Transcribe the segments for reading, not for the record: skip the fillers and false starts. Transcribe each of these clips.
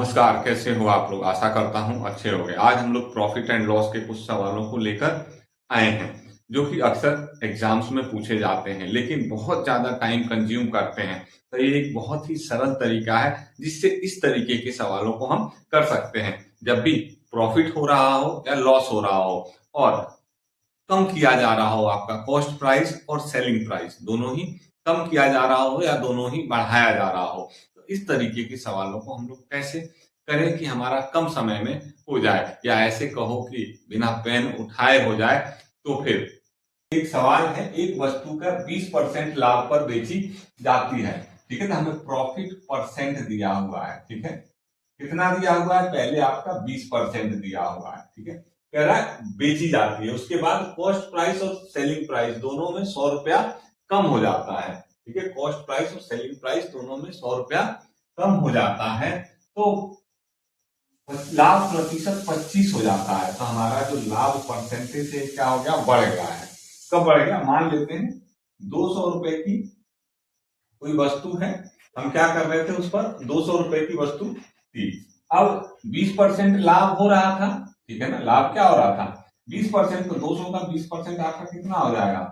नमस्कार, कैसे हो आप लोग। आशा करता हूं अच्छे होंगे। आज हम लोग प्रॉफिट एंड लॉस के कुछ सवालों को लेकर आए हैं जो कि अक्सर एग्जाम्स में पूछे जाते हैं लेकिन बहुत ज्यादा टाइम कंज्यूम करते हैं। तो ये एक बहुत ही सरल तरीका है जिससे इस तरीके के सवालों को हम कर सकते हैं जब भी प्रॉफिट हो रहा हो या लॉस हो रहा हो और कम किया जा रहा हो, आपका कॉस्ट प्राइस और सेलिंग प्राइस दोनों ही कम किया जा रहा हो या दोनों ही बढ़ाया जा रहा हो। तो इस तरीके के सवालों को हम लोग कैसे करें कि हमारा कम समय में हो जाए, या ऐसे कहो कि बिना पेन उठाए हो जाए। तो फिर एक सवाल है, एक वस्तु का 20% लाभ पर बेची जाती है, ठीक है ना। हमें प्रॉफिट परसेंट दिया हुआ है, ठीक है। कितना दिया हुआ है, पहले आपका 20% दिया हुआ है, ठीक है। कह रहा है बेची जाती है, उसके बाद कॉस्ट प्राइस और सेलिंग प्राइस दोनों में 100 रुपया कम हो जाता है, ठीक है। कॉस्ट प्राइस और सेलिंग प्राइस दोनों में 100 रुपया कम हो जाता है तो लाभ प्रतिशत 25 हो जाता है। तो हमारा जो लाभ परसेंटेज है क्या हो गया, बढ़ गया है। कब बढ़ गया, मान लेते हैं 200 रुपए की कोई वस्तु है, हम क्या कर रहे थे, उस पर 200 रुपए की वस्तु थी। अब 20% लाभ हो रहा था, ठीक है ना। लाभ क्या हो रहा था, 20%, तो 200 का 20% आपका कितना हो जाएगा,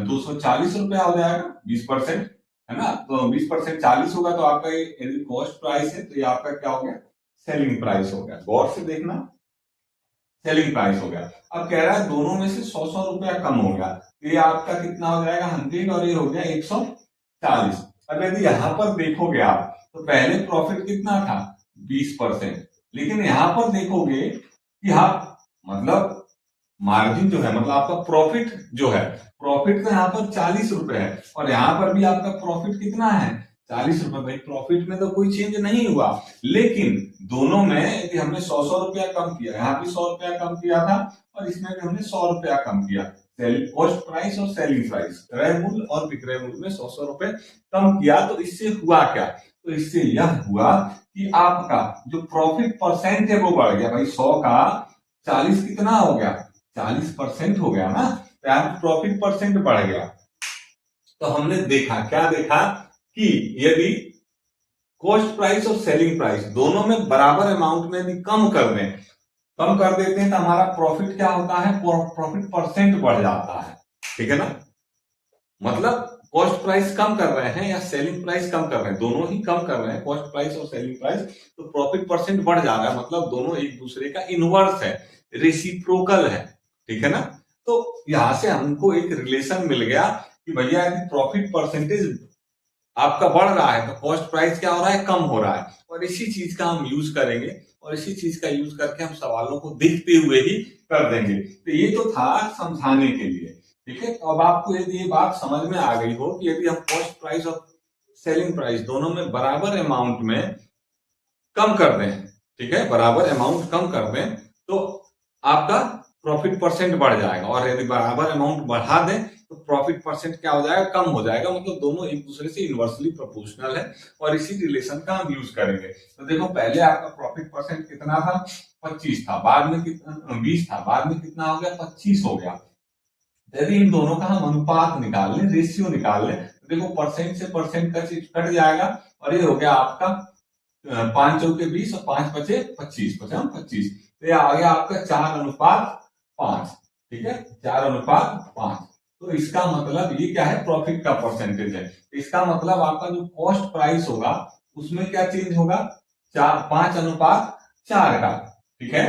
240 रुपया हो जाएगा 20%, है ना। तो 20% 40 होगा तो आपका यदि कॉस्ट प्राइस है तो ये आपका क्या हो गया, सेलिंग प्राइस हो गया। गौर से देखना, सेलिंग प्राइस हो गया। अब कह रहा है दोनों में से 100 रुपया कम हो गया, तो ये आपका कितना हो जाएगा 100 और ये हो गया 140। अब यदि यहां पर देखोगे आप तो पहले प्रॉफिट कितना था 20%, लेकिन यहां पर देखोगे कि हाँ मतलब मार्जिन जो है, मतलब आपका प्रॉफिट जो है, प्रॉफिट तो यहाँ पर 40 रुपए है और यहाँ पर भी आपका प्रॉफिट कितना है 40 रुपए। भाई प्रॉफिट में तो कोई चेंज नहीं हुआ, लेकिन दोनों में यदि हमने 100 रुपया कम किया, यहाँ भी 100 रुपया कम किया था और इसमें भी हमने 100 रुपया कम किया। कॉस्ट प्राइस और सेलिंग प्राइस, क्रय मूल्य और विक्रय मूल्य में 100 रुपए कम किया। तो इससे हुआ क्या, तो इससे यह हुआ कि आपका जो प्रॉफिट परसेंट है वो बढ़ गया। भाई 100 का 40 कितना हो गया, 40% हो गया ना, तो यहाँ प्रॉफिट परसेंट बढ़ गया। तो हमने देखा, क्या देखा कि यदि कॉस्ट प्राइस और सेलिंग प्राइस दोनों में बराबर अमाउंट में यदि कम कर दें, कम कर देते हैं तो हमारा प्रॉफिट क्या होता है, प्रॉफिट परसेंट बढ़ जाता है, ठीक है ना। मतलब कॉस्ट प्राइस कम कर रहे हैं या सेलिंग प्राइस कम कर रहे हैं, दोनों ही कम कर रहे हैं, कॉस्ट प्राइस और सेलिंग प्राइस, तो प्रॉफिट परसेंट बढ़ जा रहा है। मतलब दोनों एक दूसरे का इनवर्स है, रेसिप्रोकल है, ठीक है ना। तो यहां से हमको एक रिलेशन मिल गया कि भैया यदि प्रॉफिट परसेंटेज आपका बढ़ रहा है तो कॉस्ट प्राइस क्या हो रहा है, कम हो रहा है। और इसी चीज का हम यूज करेंगे और इसी चीज का यूज करके हम सवालों को देखते हुए ही कर देंगे। तो ये तो था समझाने के लिए, ठीक है। तो अब आपको यदि ये बात समझ में आ गई हो कि यदि हम कॉस्ट प्राइस और सेलिंग प्राइस दोनों में बराबर अमाउंट में कम कर दें, ठीक है, बराबर अमाउंट कम कर दें तो आपका प्रॉफिट परसेंट बढ़ जाएगा, और यदि बराबर अमाउंट बढ़ा दें तो प्रॉफिट परसेंट क्या हो जाएगा, कम हो जाएगा। मतलब दोनों एक दूसरे से इनवर्सली प्रोपोर्शनल है और इसी रिलेशन का हम यूज करेंगे। तो देखो पहले आपका प्रॉफिट परसेंट कितना था, 25 था, बाद में कितना 20 था, बाद में कितना हो गया 25 हो गया। यदि इन दोनों का हम अनुपात निकाल लें, रेशियो निकाल लें, तो देखो परसेंट से परसेंट का चीज कट जाएगा और ये हो गया आपका 5 चौके 20 और 5 बचे 25, 25। तो ये आ गया आपका 4:5, ठीक है, 4:5। तो इसका मतलब ये क्या है, प्रॉफिट का परसेंटेज है। इसका मतलब आपका जो कॉस्ट प्राइस होगा उसमें क्या चेंज होगा, 5:4 का, ठीक है।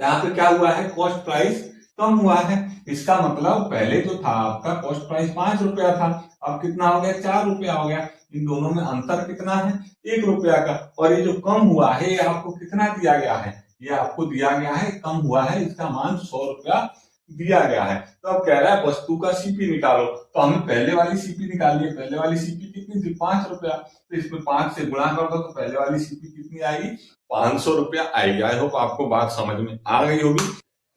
यहाँ पे क्या हुआ है, कॉस्ट प्राइस कम हुआ है। इसका मतलब पहले जो था आपका कॉस्ट प्राइस 5 रुपया था, अब कितना हो गया 4 रुपया हो गया। इन दोनों में अंतर कितना है, 1 रुपया का। और ये जो कम हुआ है ये आपको कितना दिया गया है, ये आपको दिया गया है, कम हुआ है, इसका मान 100 रुपया दिया गया है। तो अब कह रहा है वस्तु का सीपी निकालो, तो हमें पहले वाली सीपी निकालनी है। पहले वाली सीपी कितनी थी, 5 रुपया, तो इसमें 5 से गुणा कर दो तो पहले वाली सीपी कितनी आएगी, 500 रुपया आएगी। आई होप आपको बात समझ में आ गई होगी।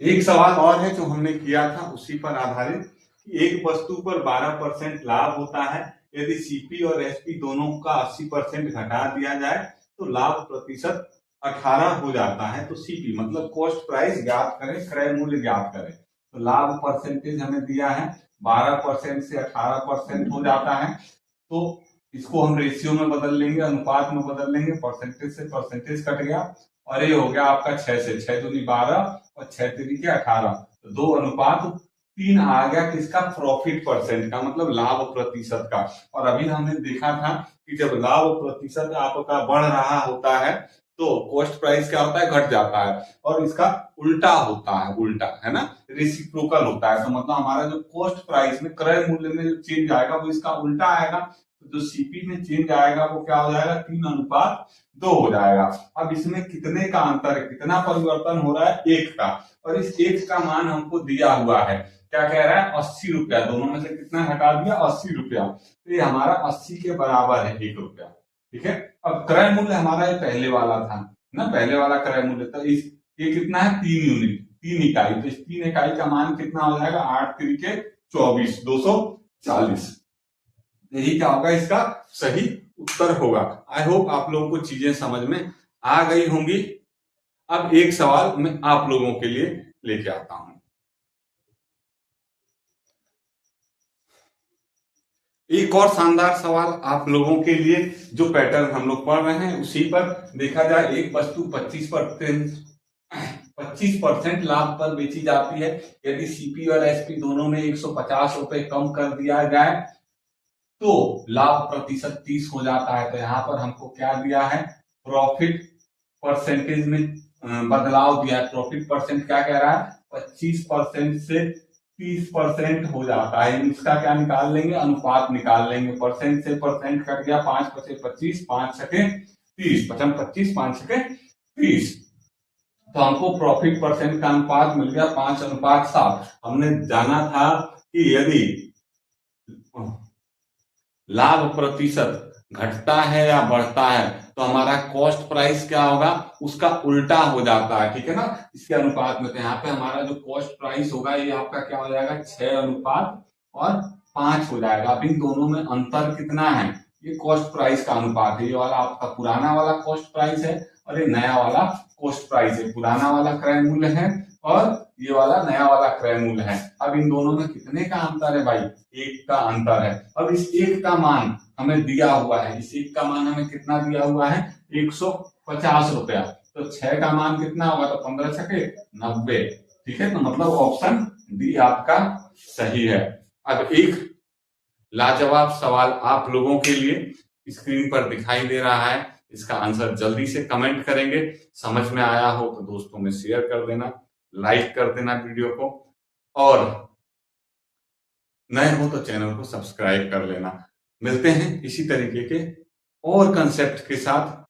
एक सवाल और है जो हमने किया था उसी पर आधारित, एक वस्तु पर 12% लाभ होता है, यदि सीपी और एसपी दोनों का 80% घटा दिया जाए तो लाभ प्रतिशत 18 हो जाता है। तो सीपी मतलब कॉस्ट प्राइस ज्ञात करें, क्रय मूल्य ज्ञात करें। तो लाभ परसेंटेज हमें दिया है 12% से 18% हो जाता है। तो इसको हम रेशियो में बदल लेंगे, अनुपात में बदल लेंगे, परसेंटेज से परसेंटेज कट गया और ये हो गया आपका 6 से 6 दूनी 12 और 6 तिरिके 18, तो 2:3 आ गया किसका, प्रॉफिट परसेंट का, मतलब लाभ प्रतिशत का। और अभी हमने देखा था कि जब लाभ प्रतिशत आपका बढ़ रहा होता है तो कॉस्ट प्राइस क्या होता है, घट जाता है, और इसका उल्टा होता है, उल्टा है ना, रेसिप्रोकल होता है। तो मतलब हमारा जो कॉस्ट प्राइस में, क्रय मूल्य में जो चेंज आएगा वो इसका उल्टा आएगा। तो जो सीपी में चेंज आएगा वो क्या हो जाएगा, 3:2 हो जाएगा। अब इसमें कितने का अंतर है, कितना परिवर्तन हो रहा है, 1 का, और इस 1 का मान हमको दिया हुआ है, क्या कह रहा है, 80 रुपया। दोनों में से कितना घटा दिया, 80 रुपया, तो ये हमारा 80 के बराबर है 1 रुपया। ठीक है, अब क्रय मूल्य हमारा ये पहले वाला था ना, पहले वाला क्रय मूल्य, तो इस ये कितना है, 3 यूनिट, 3 इकाई, तो इस 3 इकाई का मान कितना हो जाएगा, 8 तिरिके 24, 240। यही क्या होगा, इसका सही उत्तर होगा। आई होप आप लोगों को चीजें समझ में आ गई होंगी। अब एक सवाल मैं आप लोगों के लिए लेके आता हूं। एक और शानदार सवाल आप लोगों के लिए, जो पैटर्न हम लोग पढ़ रहे हैं उसी पर देखा जाए। एक वस्तु 25% लाभ पर बेची जाती है, यदि सीपी और एसपी दोनों में 150 रुपए कम कर दिया जाए तो लाभ प्रतिशत 30 हो जाता है। तो यहाँ पर हमको क्या दिया है, प्रॉफिट परसेंटेज में बदलाव दिया है। प्रॉफिट परसेंट क्या कह रहा है, 25% से 30% हो जाता है। इसका क्या निकाल लेंगे, अनुपात निकाल लेंगे। परसेंट से परसेंट कट गया, 5 पचे 25, 5 छके 30, 25, 5 छके 30, तो हमको प्रॉफिट परसेंट का अनुपात मिल गया 5:7। हमने जाना था कि यदि लाभ प्रतिशत घटता है या बढ़ता है तो हमारा कॉस्ट प्राइस क्या होगा, उसका उल्टा हो जाता है। ठीक है ना, इसके अनुपात में। तो यहाँ पे हमारा जो कॉस्ट प्राइस होगा ये आपका क्या हो जाएगा, 6:5 हो जाएगा। अब इन दोनों में अंतर कितना है, ये कॉस्ट प्राइस का अनुपात है। ये वाला आपका पुराना वाला कॉस्ट प्राइस है और ये नया वाला कॉस्ट प्राइस है। पुराना वाला क्रय मूल्य है और ये वाला नया वाला क्रय मूल्य है। अब इन दोनों में कितने का अंतर है भाई, 1 का अंतर है। अब इस 1 का मान हमें दिया हुआ है, इस 1 का मान हमें कितना दिया हुआ है, 150 रुपया। तो 6 का मान कितना होगा, तो 15 छके 90। ठीक है, तो मतलब ऑप्शन डी आपका सही है। अब एक लाजवाब सवाल आप लोगों के लिए स्क्रीन पर दिखाई दे रहा है, इसका आंसर जल्दी से कमेंट करेंगे। समझ में आया हो तो दोस्तों में शेयर कर देना, लाइक कर देना वीडियो को, और नए हो तो चैनल को सब्सक्राइब कर लेना। मिलते हैं इसी तरीके के और कंसेप्ट के साथ